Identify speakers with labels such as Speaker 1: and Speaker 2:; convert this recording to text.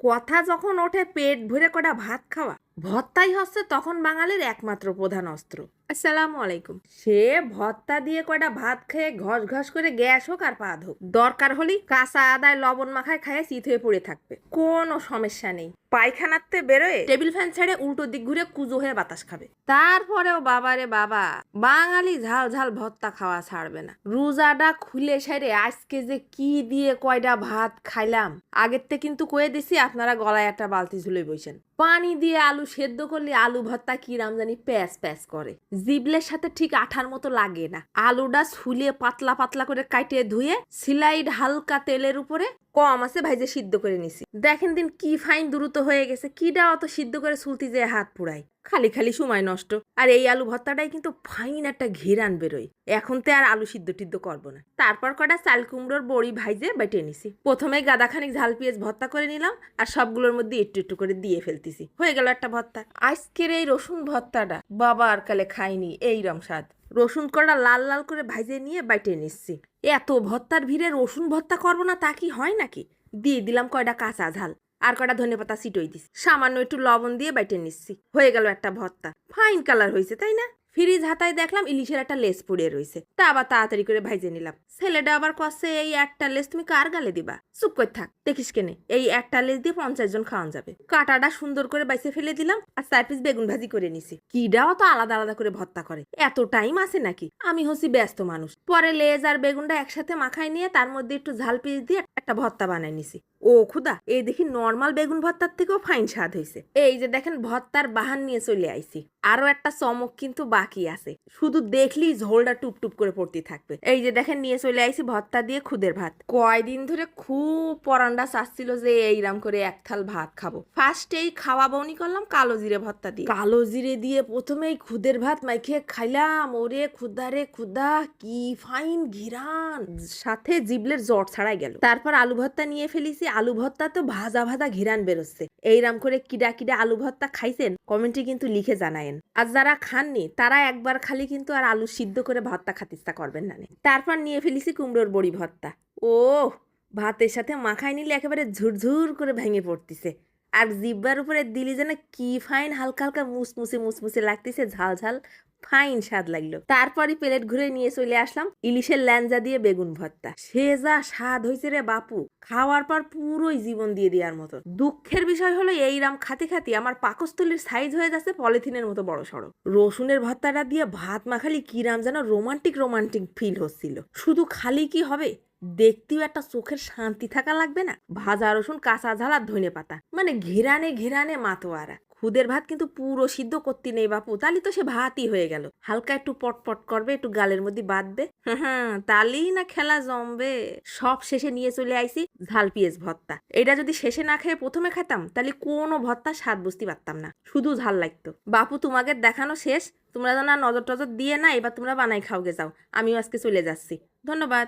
Speaker 1: কথা যখন ওঠে পেট ভরে কটা ভাত খাওয়া, ভর্তাই হচ্ছে তখন বাঙালির একমাত্র প্রধান অস্ত্র। আসসালামু আলাইকুম। সে ভর্তা দিয়ে কটা ভাত খেয়ে ঘস ঘস করে গ্যাস হোক আর পাদ হোক, দরকার হলেই কাঁচা আদায় লবণ মাখায় খায় চিত হয়ে পড়ে থাকবে, কোনো সমস্যা নেই। পায়খানাতে বেরোয় টেবিল ফ্যান ছেড়ে উল্টো দিক ঘুরে কুজো হয়ে বাতাস খাবে। তারপরেও বাবারে বাবা, বাঙালি ঝাল ঝাল ভর্তা খাওয়া ছাড়বে না। রোজাটা খুলে সেরে আজকে যে কি দিয়ে কয়টা ভাত খাইলাম, আগের থেকে কিন্তু কয়ে দিছি আপনারা গলায় একটা বালতি ঝুলে বইছেন। পানি দিয়ে আলু সেদ্ধ করলে আলু ভর্তা কি রামজানি প্যাস প্যাস করে, জিবলের সাথে ঠিক আঠার মতো লাগে না। আলুটা ছুলে পাতলা পাতলা করে কাটে ধুয়ে সিলাইড হালকা তেলের উপরে কম আছে ভাইজে সিদ্ধ করে নিছি। দেখেন দিন কি ফাইন দ্রুত হয়ে গেছে, কিডা অত সিদ্ধ করে সুলতি যে হাত পুড়াই, খালি খালি সময় নষ্ট। আর এই আলু ভর্তাটাই কিন্তু ফাইন একটা ঘেরান বেরোয়। এখন তো আর আলু সিদ্ধ টিদ্ধ করবো না। তারপর কটা চাল কুমড়োর বড়ি ভাইজে বেটে নিছি। প্রথমে গাদাখানিক ঝাল পেঁয়াজ ভর্তা করে নিলাম, আর সবগুলোর মধ্যে একটু একটু করে দিয়ে ফেলতেছি। হয়ে গেল একটা ভর্তা। আজকের এই রসুন ভর্তাটা বাবা আর কালে খাইনি এইরম স্বাদ। রসুন কড়া লাল লাল করে ভাইজে নিয়ে বাইটে নিচ্ছি। এত ভর্তার ভিড়ে রসুন ভর্তা করবো না তা কি হয় নাকি? দিয়ে দিলাম কয়টা কাঁচা ঝাল, আর কটা ধনেপাতা ছিটই দিছি, সামান্য একটু লবণ দিয়ে বাইটে নিচ্ছি। হয়ে গেল একটা ভর্তা। ফাইন কালার হয়েছে তাই না? ফ্রিজ হাতায় দেখলাম ইলিশের একটা লেস পড়ে রয়েছে, তা আবার তাড়াতাড়ি করে ভাইজে নিলাম। ছেলেটা আবার কষে, এই একটা লেস তুমি কার গালে দিবা? চুপ করে থাক, দেখিস কেনে এই একটা লেস দিয়ে 50 জন খাওয়ান যাবে। কাটাটা সুন্দর করে বাইসে ফেলে দিলাম, আর 4 পিস বেগুন ভাজি করে নিছি। কিডাও তো আলাদা আলাদা করে ভর্তা করে, এত টাইম আছে নাকি? আমি হচ্ছি ব্যস্ত মানুষ। পরে লেজ আর বেগুনটা একসাথে মাখাই নিয়ে তার মধ্যে একটু ঝাল পিস দিয়ে একটা ভর্তা বানাই নিছি। ও খুদা, এই দেখি নর্মাল বেগুন ভর্তার থেকেও ফাইন স্বাদ হয়েছে। এই যে দেখেন ভর্তার বাহান নিয়ে চলে আইছি। আরো একটা চমক কিন্তু বাকি আছে, শুধু দেখলেই ঝোলটা টুপ টুপ করে পড়তে থাকবে। এই যে দেখেন নিয়ে চলে আইছি ভর্তা দিয়ে খুদের ভাত। কয়দিন ধরে খুব পরান্ডা চাচ্ছিল যে এইরাম করে এক থাল ভাত খাবো। ফার্স্টেই খাওয়া বউনি করলাম কালো জিরে ভর্তা দিয়ে। কালো জিরে দিয়ে প্রথমেই খুদের ভাত মাইখে খাইলাম। ওরে খুদা রে খুদা, কি ফাইন ঘিরান, সাথে জিবলের জ্বর ছাড়াই গেল। তারপর আলু ভর্তা নিয়ে ফেলিছি। আলু ভর্তা তো ভাজা ভাজা ঘিরান বেরোচ্ছে। এইরাম করে কিডা কিডা আলু ভর্তা খাইছেন কমেন্টে কিন্তু লিখে জানায়েন। আর যারা খাননি তারা একবার খালি কিন্তু আর আলু সিদ্ধ করে ভর্তা খাতে ইচ্ছা করবেন না। তারপর নিয়ে ফেলিছি কুমড়োর বড়ি ভর্তা। ও ভাতের সাথে মাখায় নিলে একেবারে ঝুরঝুর করে ভেঙে পড়তিছে। আর জিব্বার উপরে দিলি যেন কি ফাইন হালকা হালকা মুসমুসে মুসমুসে লাগতেছে, ঝাল ঝাল ফাইন স্বাদ লাগলো। তারপরই প্লেট ঘুরে নিয়ে চলে আসলাম ইলিশের ল্যাঞ্জা দিয়ে বেগুন ভর্তা। সে যা স্বাদ হয়েছে রে বাপু, খাওয়ার পর পুরোই জীবন দিয়ে দেওয়ার মতো। দুঃখের বিষয় হলো এইরাম খাতে খাতে আমার পাকস্থলীর সাইজ হয়ে যাচ্ছে পলিথিনের মতো বড় সড়ো। রসুনের ভর্তাটা দিয়ে ভাত মাখালি কিরাম যেন রোমান্টিক রোমান্টিক ফিল হচ্ছিল। শুধু খালি কি হবে, দেখতেও একটা চোখের শান্তি থাকা লাগবে না? ভাজা রসুন, কাঁচা ঝাল আর ধনেপাতা, মানে ঘিরানে ঘিরানে মাতোয়ারা। খুদের ভাত কিন্তু পুরো সিদ্ধ করতে নেই বাপু, তালি তো সে ভাতই হয়ে গেল। হালকা একটু পটপট করবে, একটু গালের মধ্যে বাঁধবে, হ্যাঁ তালি না খেলা জমবে। সব শেষে নিয়ে চলে আইছি ঝাল পেঁয়াজ ভর্তা। এটা যদি শেষে না খেয়ে প্রথমে খেতাম তাহলে কোনো ভর্তা স্বাদ বুঝতে পারতাম না, শুধু ঝাল লাগতো। বাপু তোমাকে দেখানো শেষ, তোমরা যেন নজর টজর দিয়ে না, এবার তোমরা বানাই খাওগে যাও। আমিও আজকে চলে যাচ্ছি। ধন্যবাদ।